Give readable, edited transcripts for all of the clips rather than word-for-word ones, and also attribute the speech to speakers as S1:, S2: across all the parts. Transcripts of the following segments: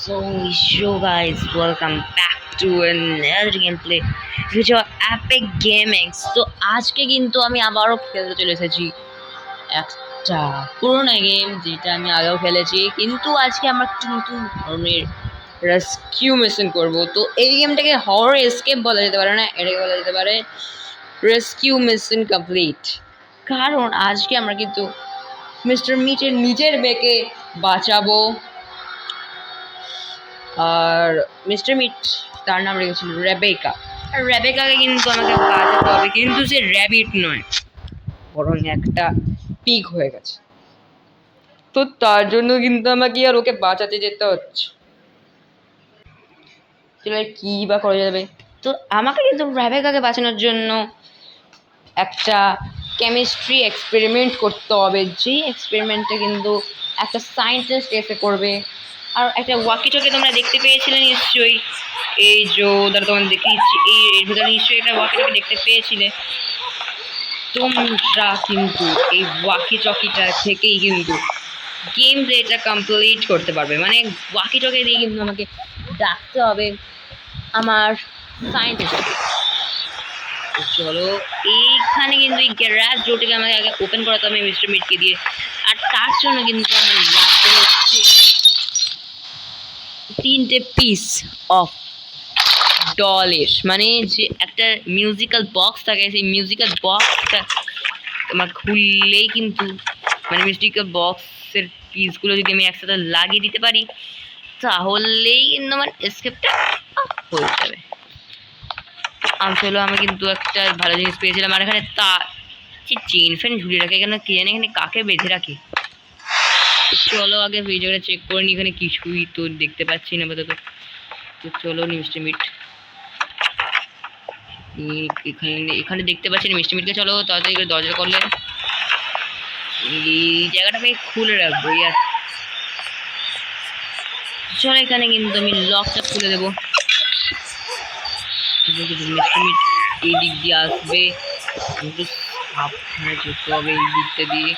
S1: So, yo guys, welcome back to another gameplay which are Epic Gaming. তো আজকে কিন্তু আমি আবারও খেলতে চলে এসেছি একটা পুরোনো গেম যেটা আমি আগেও খেলেছি, কিন্তু আজকে আমরা একটু নতুন ধরনের রেস্কিউ মিশন করব। তো এই গেমটাকে হরর এসকেপ বলা যেতে পারে না, এটাকে বলা যেতে পারে রেস্কিউ মিশন কমপ্লিট। কারণ আজকে আমরা কিন্তু মিস্টার মিটের নিজের মেয়েকে বাঁচাবো। আর মিস্টার মিট তার নাম রেখেছিল রেবেকা। আর রেবেকাকে কিন্তু আমাকে বাঁচাতে হবে, কিন্তু সে র্যাবিট নয়, বরং একটা পিগ হয়ে গেছে। তো তার জন্য কিন্তু আমাকে আর ওকে বাঁচাতে যেতে হচ্ছে। তাহলে কী বা করা যাবে? তো আমাকে কিন্তু রেবেকাকে বাঁচানোর জন্য একটা কেমিস্ট্রি এক্সপেরিমেন্ট করতে হবে, যেই এক্সপেরিমেন্টটা কিন্তু একটা সায়েন্টিস্ট এসে করবে। আর একটা ওয়াকিটকে তোমরা দেখতে পেয়েছিলে নিশ্চয়ই, এই যে ওদের তোমাদের দেখিয়েছি, এর ভিতরে নিশ্চয়ই একটা ওয়াকিটকে দেখতে পেয়েছিলে। তোমরা কিন্তু এই ওয়াকিটকিটা থেকেই কিন্তু গেম প্লেটা কমপ্লিট করতে পারবে। মানে ওয়াকিটকে দিয়ে কিন্তু আমাকে ডাকতে হবে আমার সায়েন্টিস্টকে। চলো, এইখানে কিন্তু এই গ্যারাজ ডোরটাকে আমাকে আগে ওপেন করাতে হবে মিস্টার মিটকে দিয়ে। আর তার জন্য কিন্তু আমার লাগবে হচ্ছে 3টে পিস অফ ডলের, মানে যে একটা মিউজিক্যাল বক্স থাকে, সেই মিউজিক্যাল বক্সটা আমার খুললেই কিন্তু মানে মিউজিক্যাল বক্সের পিসগুলো যদি আমি একসাথে লাগিয়ে দিতে পারি, তাহলেই কিন্তু আমার এসকেপটা হয়ে যাবে। আসলে আমি কিন্তু একটা ভালো জিনিস পেয়েছিলাম। আর এখানে চেন ফ্যান ঝুলিয়ে রাখে, এখানে কে জানে এখানে কাকে বেঁধে রাখে। চলো আগে এই জায়গাটা চেক করে নি, এখানে কিছুই তো দেখতে পাচ্ছি না আপাতত। তো চলো মিস্টার মিট, এখানে দেখতে পাচ্ছি না মিস্টার মিটকে। চলো তাড়াতাড়ি করে দরজা করলে এই জায়গাটা আমি খুলে রাখবো ইয়ার। চলো এখানে কিন্তু আমি লকটা খুলে দেবো। মিস্টার মিট এই দিক দিয়ে আসবে, কিন্তু সাবধানে যেতে হবে এই দিকটা দিয়ে।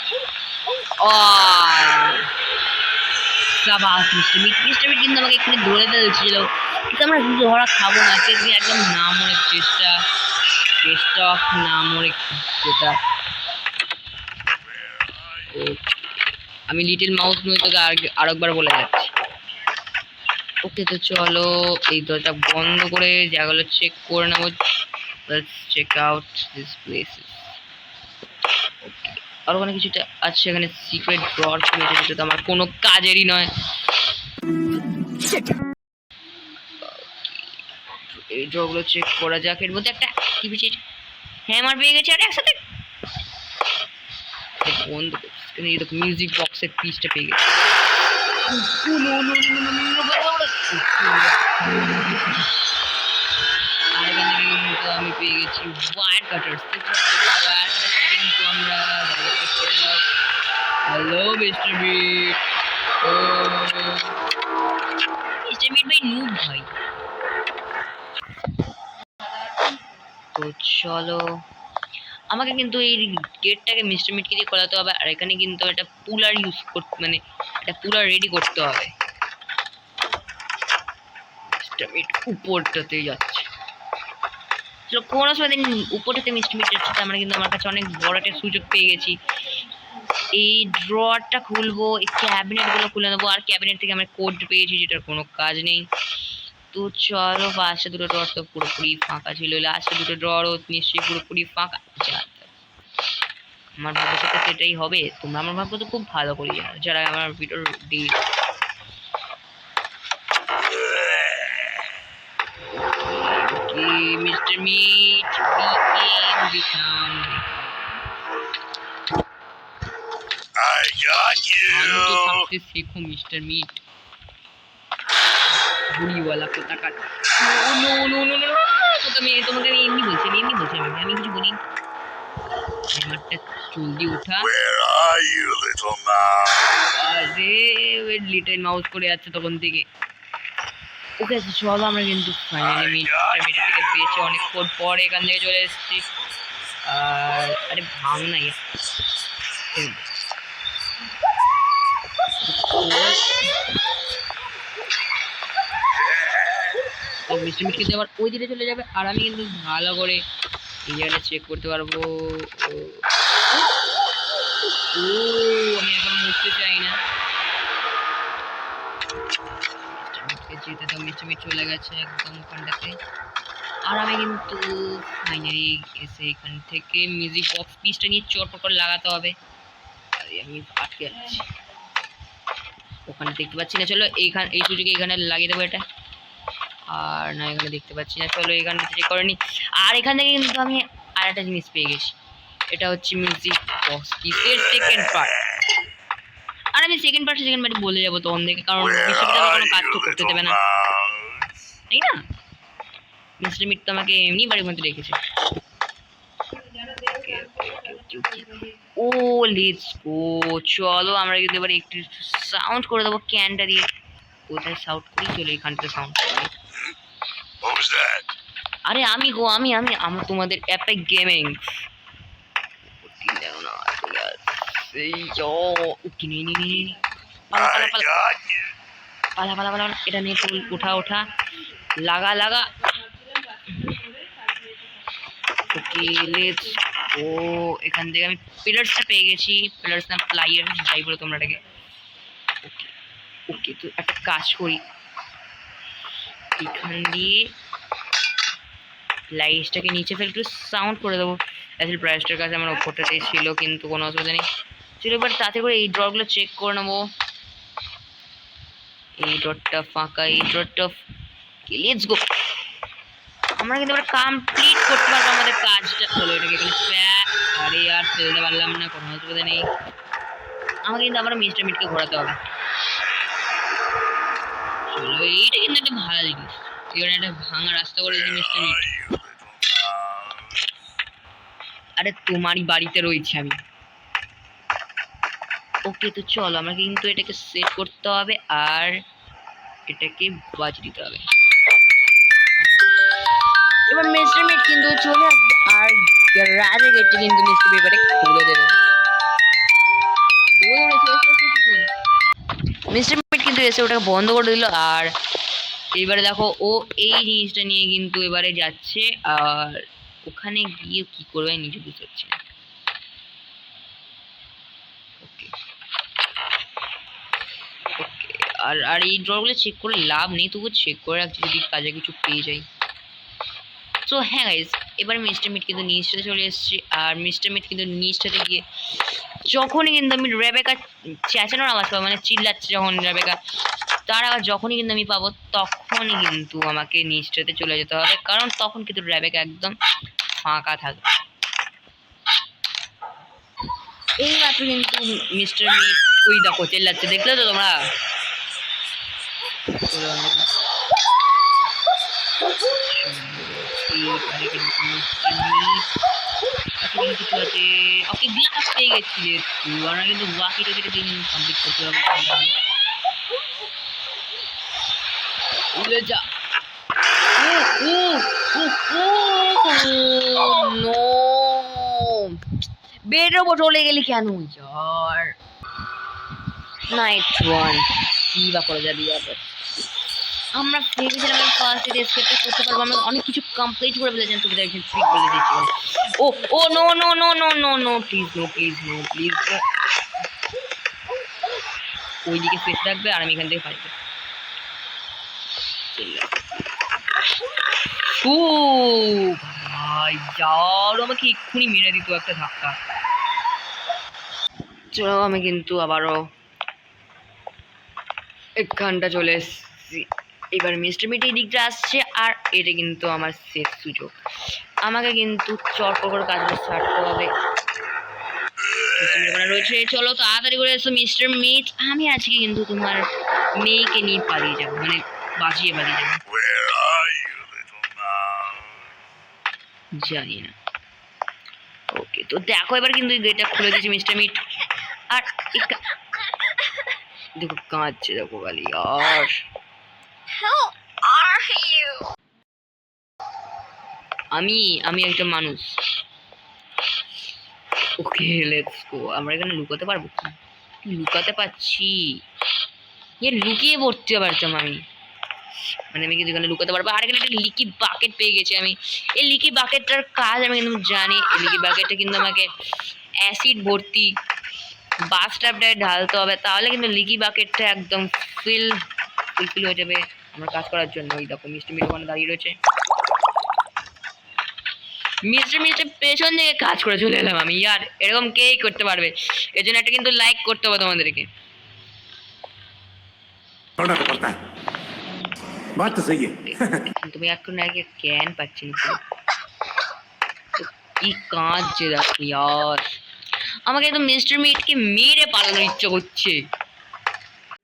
S1: সাবাস মিস্টার মিট কিন্তু আমাকে এখানে ধরে ফেলছিল, কিন্তু আমরা ধরা খাবো না। একদম না মরে চেষ্টা অফ না মরে যেটা। আমি লিটল মাউস নই, তোকে আরেকবার বলে যাচ্ছি। ওকে, তো চলো এই দরজা বন্ধ করে জায়গাগুলো চেক করে নেবো। Let's check out this places. Okay, আর ওখানে কিছুটা আছে, এখানে সিক্রেট ড্রয়ার ছিল যেটা তো আমার কোনো কাজেরই নয়। এই ড্রগুলো চেক করা যাক। এর মধ্যে একটা কি পেয়েছি, হ্যামার পেয়ে গেছে। আর একসাথে বন্ধ করছি, এই দেখো মিউজিক বক্সের পিসটা পেয়ে গেছে। আর এখান থেকে কিন্তু আমি পেয়ে গেছি ওয়্যার কাটার্স। কিন্তু আমরা hello mister Beat. Mister Beat ভাই নুব ভাই। তো চলো আমাকে কিন্তু এই গেটটাকে মিস্টার মিটকে দিয়ে খোলাতে হবে। আর এখানে কিন্তু একটা পুলার ইউজ করতে, মানে একটা পুলার রেডি করতে হবে। মিস্টার মিট উপরটাতে যাচ্ছে। চলো কোনো সময় দিন উপরটাতে মিস্টার মিট যাচ্ছে, আমরা কিন্তু আমার কাছে অনেক বড় একটা সুযোগ পেয়ে গেছি। এই ড্রয়ারটা খুলবো, এই ক্যাবিনেটগুলো খুলে নেবো। আর ক্যাবিনেট থেকে আমরা কোড পেয়েছি যেটার কোনো কাজ নেই। তো চলো, পাশে দুটো ড্রয়ার তো পুরোপুরি ফাঁকা ছিল, লাস্টে দুটো ড্রয়ারও নিশ্চয়ই পুরোপুরি ফাঁকা। আমার ভাগ্যের সাথে সেটাই হবে। তোমরা আমার ভাগ্য তো খুব ভালো করে জানো, যারা আমার ভিডিওর mister Meat become I got you. তো থাকতে শেখো মিস্টার মিট, বুড়িওয়ালা কোথাকার। নো নো নো নো, তোমাকে আমি এমনি বলছি, আমি কিছু বলি। আমারটা জলদি ওঠা। Where are you little mouse? আরে ওই লিটল মাউস করে যাচ্ছে তখন থেকে। ওকে চলো আমরা কিন্তু ফাইনালি মিট থেকে পেয়েছি অনেকক্ষণ পরে, এখান থেকে চলে এসেছি। আর আরে ভাঙ না মিস্টার মিট কিন্তু আবার ওই দিকে চলে যাবে আর আমি কিন্তু ভালো করে এই জায়গাটা চেক করতে পারবো। ও আমি এখন মুছতে চাই না। যেতে তো মিস্টার মিট চলে গেছে একদম ওখানটাতে। আর আমি কিন্তু ফাইনালি এসে এখান থেকে মিউজিক বক্স পিসটা নিয়ে চটপট করে লাগাতে হবে। আমি আটকে যাচ্ছি, ওখানে দেখতে পাচ্ছি না। চলো এইখানে এই সুযোগে এখানে লাগিয়ে দেবো এটা। আর না এখানে দেখতে পাচ্ছি না, চলো এখানে চেক করে নি। আর এখান থেকে কিন্তু আমি আর একটা জিনিস পেয়ে গেছি, এটা হচ্ছে মিউজিক বক্স পিসের সেকেন্ড পার্ট। আর আমি সেকেন্ড পার্টে বলে যাবো তখন থেকে, কারণ বিশ্ববিদ্যালয়ে কোনো কাজ তো করতে দেবে না, তাই না? মিস্টার মিট তো আমাকে এমনি বাড়ির মধ্যে রেখেছে। ও লেটস গো, চলো আমরা কিন্তু এবার একটু সাউন্ড করে দেবো ক্যানটা দিয়ে। কোথায় সাউন্ড করি, চলো এখানটা সাউন্ড করি। আরে আমি গো আমি আমার তোমাদের এপিক গেমিং পালা এটা নিয়ে ওঠা লাগা ওকে লেটস ও। এখান থেকে আমি পিলার্সটা পেয়ে গেছি, পিলার্স না প্লাইয়ার যাই বলো তোমরা এটাকে। ওকে ওকে তো একটা কাজ করি, এখান দিয়ে লাইটটাকে নিচে ফেলে একটু সাউন্ড করে দেবো। আসলে প্রাইসটার কাছে আমার ওপরটাতেই ছিল, কিন্তু কোনো অসুবিধা নেই। চলো এবার তাতে করে এই ড্রগুলো চেক করে নেবো। এই ডটটা ফাঁকা, এই ডটটা লেটস গো। আমরা কিন্তু এবার কমপ্লিট করতে পারবো আমাদের কাজটা। চলো এটাকে এখানে আরে আর ফেলতে পারলাম না, কোনো অসুবিধা নেই। আমাকে কিন্তু আবার মিস্টার মিটকে ঘোরাতে হবে। চলো এইটা কিন্তু একটা ভালো জিনিস, এখানে একটা ভাঙা রাস্তা করে দিয়েছে মিস্টার মিট। আরে তোমারই বাড়িতে রয়েছে আমি। ওকে তো চলো আমাকে কিন্তু এটাকে সেট করতে হবে আর এটাকে বাজিয়ে দিতে হবে। এবার মিস্টার মিট কিন্তু চলে আসবে আর গ্যারাজের গেটটি কিন্তু মিস্টার মিট এবারে খুলে দেবে। মিস্টার মিট কিন্তু এসে ওটাকে বন্ধ করে দিল। আর এবারে দেখো ও এই জিনিসটা নিয়ে কিন্তু এবারে যাচ্ছে, আর ওখানে গিয়ে কি করবে নিজে বুঝতে পারছি না। ওকে ওকে আর এই ড্রগুলো চেক করে লাভ নেই, তবু চেক করে রাখছি যদি কাজে কিছু পেয়ে যাই। তো হ্যাঁ গাইজ, এবার মিস্টার মিট কিন্তু নিচটাতে চলে এসেছি। আর মিস্টার মিট কিন্তু নিচটাতে গিয়ে যখনই কিন্তু আমি রেবেকা চেঁচানোর আওয়াজ পাবো, মানে চিল্লাচ্ছে যখন রেবেকা, তার আওয়াজ যখনই কিন্তু আমি পাবো তখনই কিন্তু আমাকে নিচটাতে চলে যেতে হবে, কারণ তখন কিন্তু রেবেকা একদম ফাঁকা থাকবে। এই মাত্র কিন্তু মিস্টার মিট ওই দেখো চেল্লাচ্ছে, দেখলে তো তোমরা? কিছু আছে ওকে গ্লাস পেয়ে গেছি, আমরা কিন্তু বাকি টাকিটা দিন কমপ্লিট করতে হবে। উড়ে যা। নো বেডের উপর চলে গেলি কেন यार? নাইট ওয়ান কি বা করে যাবি আবার? আমরা ভেবেছিলাম আমি ফার্স্ট এর স্কেপটা করতে পারবো, আমরা অনেক কিছু কমপ্লিট করে ফেলেছেন, তোকে একজন ট্রিক বলে দিচ্ছি। Oh oh no no no no no no please no please no please no. ওইদিকে ফেস রাখবে আর আমি এখান থেকে ফাইট করব। ও ভাই যাও, আমাকে এক্ষুনি মেরে দিত একটা ধাক্কা। চলো আমি কিন্তু আবারও এখানটা চলে এসেছি। এবার মিস্টার মিট এই দিকটা আসছে আর এটা কিন্তু আমার শেষ সুযোগ, আমাকে কিন্তু চটপট করে কাজটা ছাড়তে হবে। রয়েছে, চলো তাড়াতাড়ি করে এসো মিস্টার মিট, আমি আজকে কিন্তু তোমার মেয়েকে নিয়ে পালিয়ে যাবো, মানে বাঁচিয়ে পালিয়ে যাবো। জানি না। ওকে তো দেখো এবার কিন্তু গেটটা খুলে দিয়েছে মিস্টার মিট, আর দেখো কাঁদছে, দেখো গালি। আর আমি একটা মানুষ। ওকে লেটস গো। আমরা এখানে লুকাতে পারবো কি? লুকাতে পারছি, লুকিয়ে পড়তে পারতাম আমি। মানে আমি কিন্তু এখানে লুকাতে পারবো। আর এখানে একটা লিকি বাকেট পেয়ে গেছি আমি। এই লিকি বাকেটটার কাজ আমি কিন্তু জানি। এই লিকি বাকেটটা কিন্তু আমাকে অ্যাসিড ভর্তি বাথটাবটায় ঢালতে হবে, তাহলে কিন্তু লিকি বাকেটটা একদম ফুলফিল হয়ে যাবে আমার কাজ করার জন্য। ওই দেখো মিষ্টি মিট ওখানে দাঁড়িয়ে রয়েছে। মিস্টার পেছন থেকে কাজ করে চলে এলাম আমি। ইয়ার এরকম কেই করতে পারবে, এর জন্য একটা কিন্তু লাইক করতে হবে তোমাদেরকে। তুমি এখন আগে ক্যান পাচ্ছি না, কি কাজ যে দেখো ইয়ার। আমাকে তো মিস্টার মিটকে মেরে পালানোর ইচ্ছা করছে।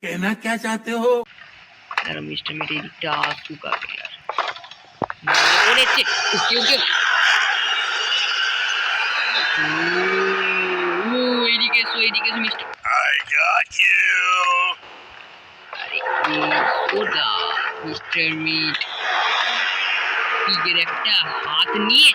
S2: कहना क्या चाहते हो?
S1: यार मिस्टर मिट এই দিকটা আসুক আগে यार। ওরেছে ওকে ওকে। এইদিকে মিস্টার।
S2: I got you.
S1: আরে ওটা মিস্টার মিট পিগের একটা হাত নিয়ে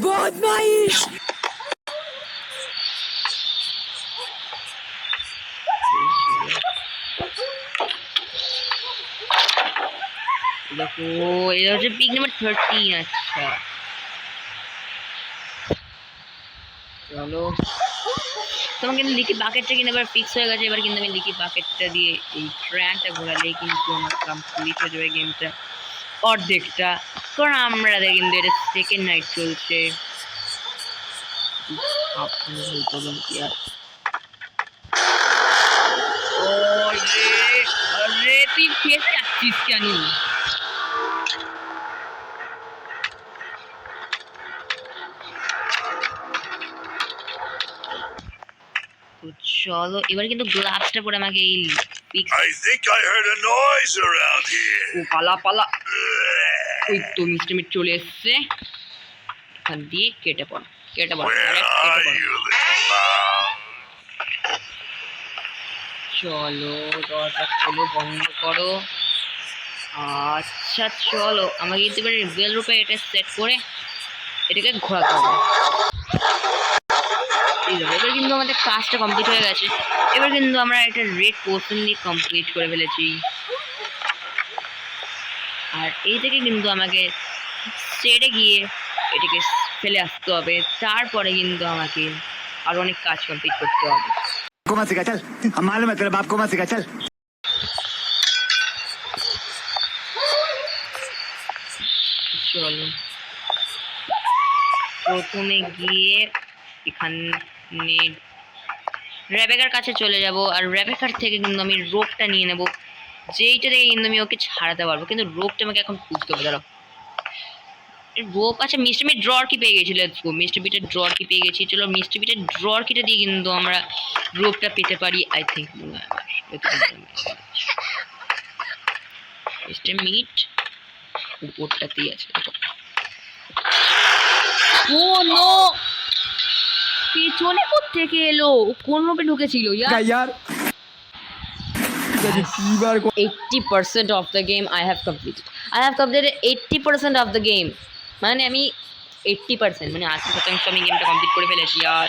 S3: बदमाश
S1: দেখো এটা হচ্ছে পিক নাম্বার 13। আচ্ছা চলো, তোমার কিন্তু লিকি বাকেটটা কিন্তু এবার ফিক্স হয়ে গেছে। এবার কিন্তু আমি লিকি বাকেটটা দিয়ে এই ট্র্যাকটা ঘোরালেই কিন্তু আমার কমপ্লিট হয়ে যাবে গেমটা অর্ধেকটা। কারণ আমাদের কিন্তু এটা সেকেন্ড নাইট চলছে। আরে তুই ফেসে যাচ্ছিস কেন? চলো এবার কিন্তু গ্লাভসটা পরে আমাকে এই
S2: I think I heard a noise around here.
S1: ও পালা ওই তো মিস্টার মিট চলে এসছে। এখান দিয়ে কেটে পড়
S2: Where are you, little mouse?
S1: চলো দরজা খোলো, বন্ধ করো। আচ্ছা চলো আমাকে কিন্তু এবার রিয়েল রূপে এটা সেট করে এটাকে ঘোরাতে হবে। এবার কিন্তু আমাদের কাজটা কমপ্লিট হয়ে গেছে। এবার কিন্তু আমরা একটা রেড পোর্শন দিয়ে কমপ্লিট করে ফেলেছি। আর এই থেকে কিন্তু আমাকে সেটে গিয়ে এটাকে ফেলে আসতে হবে। তারপরে কিন্তু আমাকে আরো অনেক কাজ কমপ্লিট করতে হবে।
S3: चल हम मालूम है तेरे बाप को मत सिखा चल।
S1: চলো প্রথমে গিয়ে এখানে রেবেকার কাছে চলে যাব। আর রেবেকার থেকে কিন্তু আমি রোপটা নিয়ে নেব, যেইটা থেকে কিন্তু আমি ওকে ছাড়াতে পারবো। কিন্তু রোপটা আমাকে এখন খুঁজতে হবে। দাঁড়াও রোপ আছে। মিস্টার মিট ড্রয়ার কি পেয়ে গেছি। লেটস গো মিস্টার মিটের ড্রয়ার কি পেয়ে গেছি। চলো মিস্টার মিটের ড্রয়ার কিটা দিয়ে কিন্তু আমরা রোপটা পেতে পারি আই থিঙ্ক। মিস্টার মিট উপরটাতেই আছে। ও নো, পিছনে কোত্থেকে এলো? ও কোন রূপে ঢুকেছিল
S3: यार
S1: 80% of the game I have completed. I have completed 80% of the game. মানে আমি 80% মানে 80% আমি গেমটা কমপ্লিট করে ফেলেছি। আর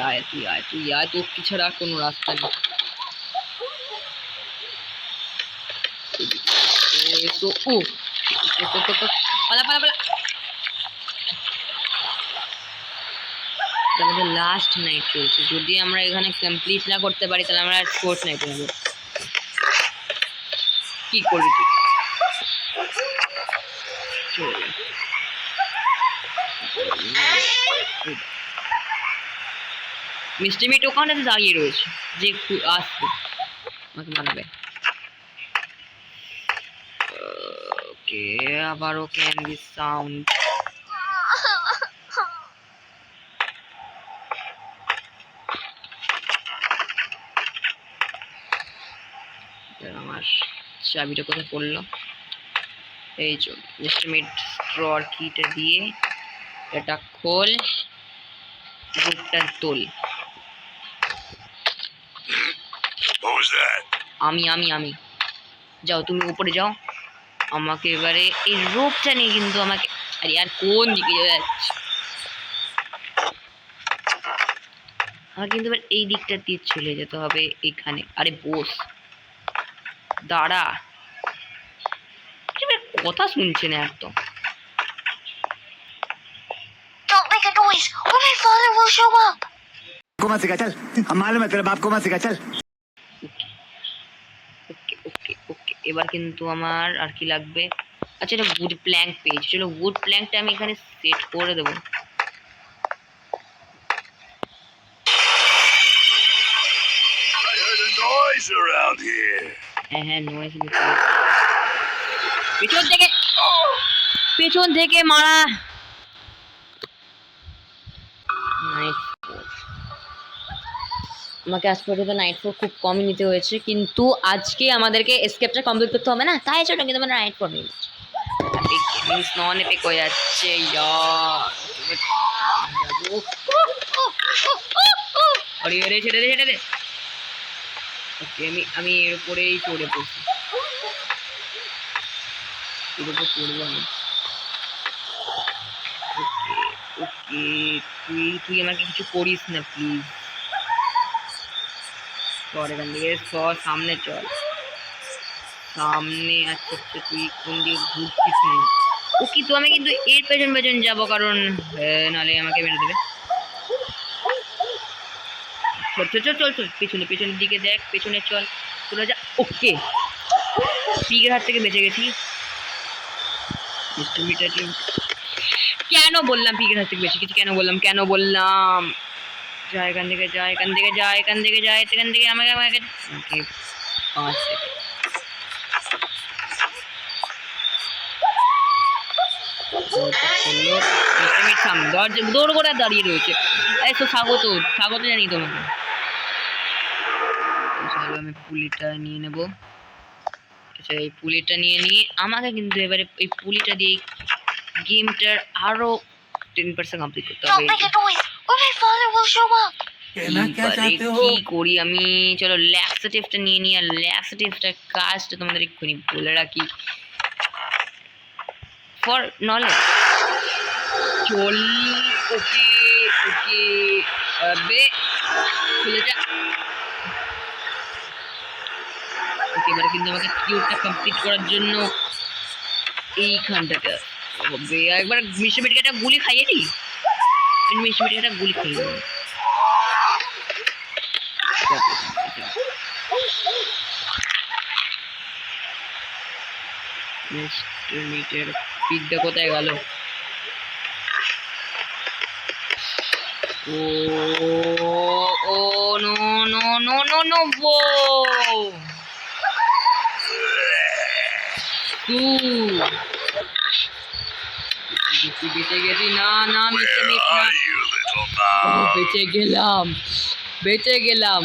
S1: আয় তুই আয়, তোর কি ছাড়া কোনো রাস্তা নেই। তো পালা আমাদের লাস্ট নাইট চলছে। যদি আমরা এখানে কমপ্লিট না করতে পারি তাহলে আমরা ফোর্থ নাইটে যাবো। কি করবি তুই? মিস্টার মিট ওখানে দাঁড়িয়ে রয়েছে যে আসবে আমাকে মানাবে। ওকে আবারও ক্যান্ডি সাউন্ড। আমার চাবিটা কোথায় পড়লো? এই যে মিস্টার মিট ড্রয়ার কিটা দিয়ে এটা খোল, রূপটা তোল। আমি যাও তুমি উপরে যাও। আমাকে এবারে এই রোপটা নিয়ে কিন্তু আমাকে, আরে আর কোন দিকে যাচ্ছে, আমার কিন্তু এবার এই দিকটা দিয়ে চলে যেতে হবে এখানে। আরে বস, দাঁড়া, এবার কথা শুনছে না একদম।
S4: Don't make a noise, or my father will show up.
S3: को मत सिखा चल, हम मालूम है तेरे बाप को मत सिखा चल।
S1: ওকে ওকে ওকে, এবার কিন্তু আমার আর কি লাগবে, আচ্ছা এটা উড প্ল্যাঙ্ক পেয়েছি, চলো উড প্ল্যাঙ্কটা আমি এখানে সেট করে দেবো।
S2: I heard a noise around here.
S1: হ্যাঁ হ্যাঁ, নয়েজ, পেছন থেকে মারা। নাইট ফোর, আমাকে আজ পর্যন্ত নাইট ফোর খুব কমই নিতে হয়েছে, কিন্তু আজকে আমাদেরকে এসকেপটা কমপ্লিট করতে হবে না, তাই জন্য কিন্তু আমরা নাইট ফোর নিয়ে নিচ্ছি। নন এপিক হয়ে যাচ্ছে আরে আরে, ছেড়ে দে ছেড়ে দে। ওকে, আমি এর উপরেই চড়ে পড়ছি, এর উপর চড়বো আমি। ওকে ওকে, তুই আমাকে কিছু করিস না প্লিজ, চল এখান থেকে, সামনে চল সামনে। আচ্ছা আচ্ছা, তুই কোন দিকে ঘুরছিস না? ওকে, তো আমি কিন্তু এর পেছন পেছন যাবো, কারণ নাহলে আমাকে মেরে দেবে। চল চল চল চল চল, পেছনের দিকে দেখ, পেছনে চল, চলে যা। ওকে, পিগের হাত থেকে বেঁচে গেছি। কেন বললাম পিগের হাত থেকে বেঁচে গেছি, কেন বললাম যা এখান থেকে, যা এখান থেকে, যা এখান থেকে, যা এখান থেকে, আমাকে 5 সেকেন্ড। দৌড় করে দাঁড়িয়ে রয়েছে। এই তো স্বাগত জানি তোমাকে। আমি পুলিটা নিয়ে নেব। আচ্ছা, এই পুলিটা নিয়ে আমাকে কিন্তু এবারে এই পুলিটা দিয়ে গেমটার আরো 10% কমপ্লিট করতে হবে।
S4: Don't make a noise, or my father will show up.
S1: কি করি আমি, চলো ল্যাক্সেটিভটা নিয়ে নিই, আর ল্যাক্সেটিভটার কাজটা তোমাদের এক্ষুনি বলে রাখি ফর নলেজ। চল, ওকে ওকে, বে চলে যা। ওকে, এবারে কিন্তু আমাকে কিউরটা কমপ্লিট করার জন্য এইখানটাতে হবে। একবার মিষ্টি মেটকে একটা গুলি খাইয়ে দিই, মিষ্টি মেটকে একটা গুলি খাইয়ে দিই। মিটের পিকটা কোথায় গেল? Oh oh no no no no no, ও বেঁচে গেছি। না না, মিস্টার মিট না,
S2: Are you, little mouse?
S1: বেঁচে গেলাম।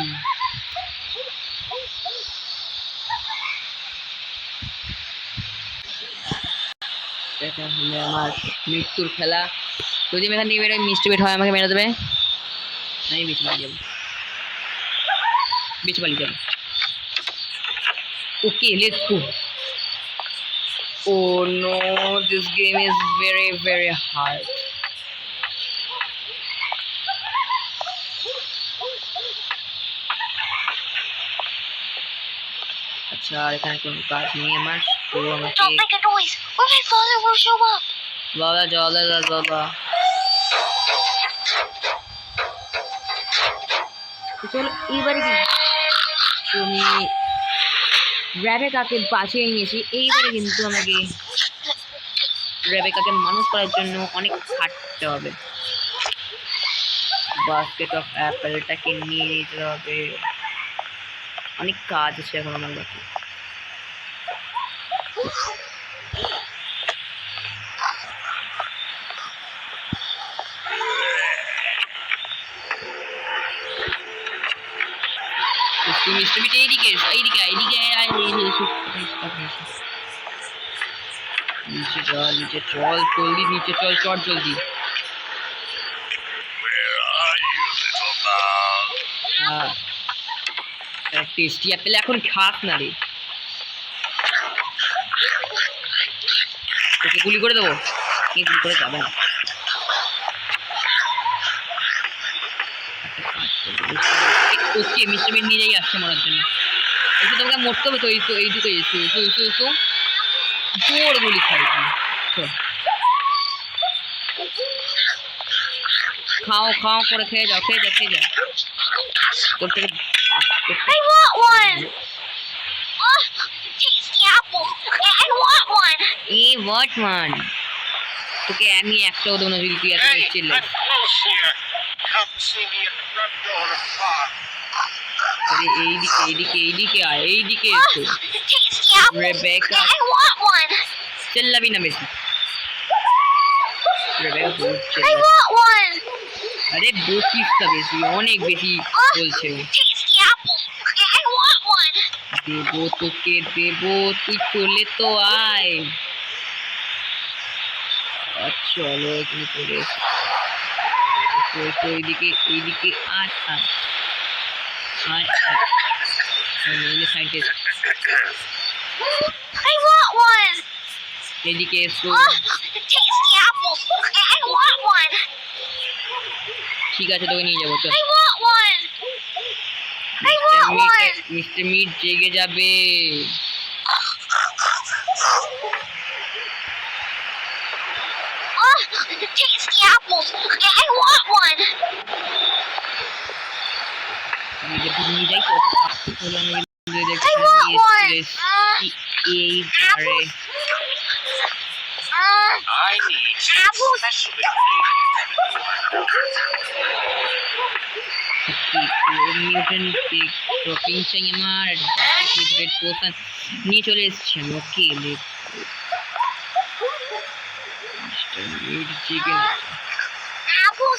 S1: এটা হলো আমার মৃত্যুর খেলা। যদি আমি এখান থেকে বেরোয়, মিষ্টি বেট হয়, আমাকে মেরে দেবে। আমি বেঁচে পালিয়ে যাবো। Okay, let's go. Oh no, this game is very very hard. আচ্ছা, এখানে কোনো কাজ নেই আমার, তো আমাকে
S4: Don't make a noise, or my father will show up.
S1: বাবা জলে যা বাবা। চলো এইবারে কি, তুমি রেবেকাকে বাঁচিয়ে নিয়েছি, এইবারে কিন্তু আমাকে রেবেকাকে মানুষ করার জন্য অনেক খাটতে হবে। বাস্কেট অফ অ্যাপেলটাকে নিয়ে নিতে হবে, অনেক কাজ আছে এখন আমার বাকি। এইদিকে নিচে চল জলদি, নিচে চল জলদি।
S2: Where are you, little mouse?
S1: Tasty Apple এখন খাস না রে। তোকে গুলি করে দেবো, এই গুলি করে যাবে না। ওকে মিস্টার মিট নিজেই আসছে মরার জন্য। এসে তোমাকে মরতে হবে তো, এই তো এইদিকে এসো এসো এসো এসো, জোর গুলি খাই চল। খাও খাও করে খেয়ে যাও, খেয়ে যাও, খেয়ে যাও। তোর থেকে
S4: I want one. Oh, tasty apple. I want one.
S1: A what মান, তোকে আমি একটাও দেবো না যদি তুই এত
S2: Hey,
S1: চিল্লাই।
S2: I'm close here. Come see me at the front door of the farm.
S1: আরে এইদিকে এইদিকে এইদিকে আয়, এইদিকে
S4: Oh,
S1: এসো।
S4: tasty apple.
S1: Rebecca.
S4: I want one.
S1: চেল্লাবি না বেশি। রেবেকা খুব
S4: I
S1: চেল্লায়।
S4: want one.
S1: আরে বকিস না বেশি, অনেক বেশি বলছে।
S4: Tasty apple. I want one.
S1: দেবো তোকে দেবো, তুই চলে তো আয়। চলো এখানে চলে এসো, এসো এইদিকে এইদিকে আয় আয় আয় আয়। Scientist
S4: I want one.
S1: এদিকে এসো।
S4: Oh, tasty apple. I want one.
S1: ঠিক আছে তোকে নিয়ে যাবো চল।
S4: I want one. I want one.
S1: Mister Meat জেগে যাবে।
S4: Oh, tasty apple. I want one.
S1: নিয়ে যাই তো, হলো আমি দেখছি
S4: I want one.
S1: এইবারে
S2: I need
S4: Apple.
S2: special
S1: mutant dropping চাই আমার, রেড পোশন নিয়ে চলে এসেছি আমি। Okay chicken,
S4: Apple.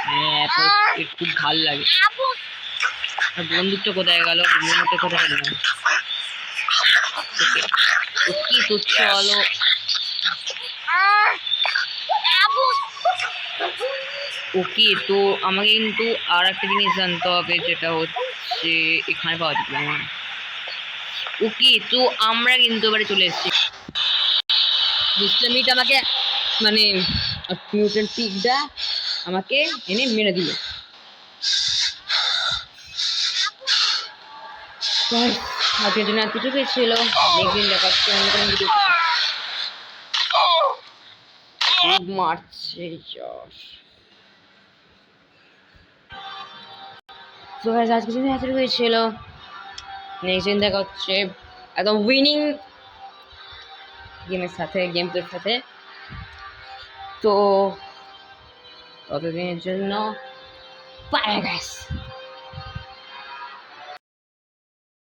S1: হ্যাঁ খুব ভাল লাগে।
S4: Apple.
S1: আর বন্দুকটা কোথায় গেল, বন্দুকটা কোথায় গেল? ওকে তো চলো।
S4: Apple.
S1: ওকে তো আমাকে কিন্তু আর একটা জিনিস জানতে হবে, যেটা হচ্ছে এখানে পাওয়া যাবে আমার। ওকে তো আমরা কিন্তু এবারে চলে এসেছি। মিস্টার মিট আমাকে মানে মিউটেন্ট পিগটা আমাকে এনে মেরে দিল। আজকের জন্য কিছু ছিল, দেখবেন দেখাচ্ছে অন্য কোনো ভিডিও। খুব মারছে জশ। তো গাইস আজকের জন্য এতটুকু ছিল, নেক্সট দিন দেখা হচ্ছে একদম উইনিং গেমের সাথে, গেম প্লের সাথে। তো ততদিনের জন্য বাই গাইস।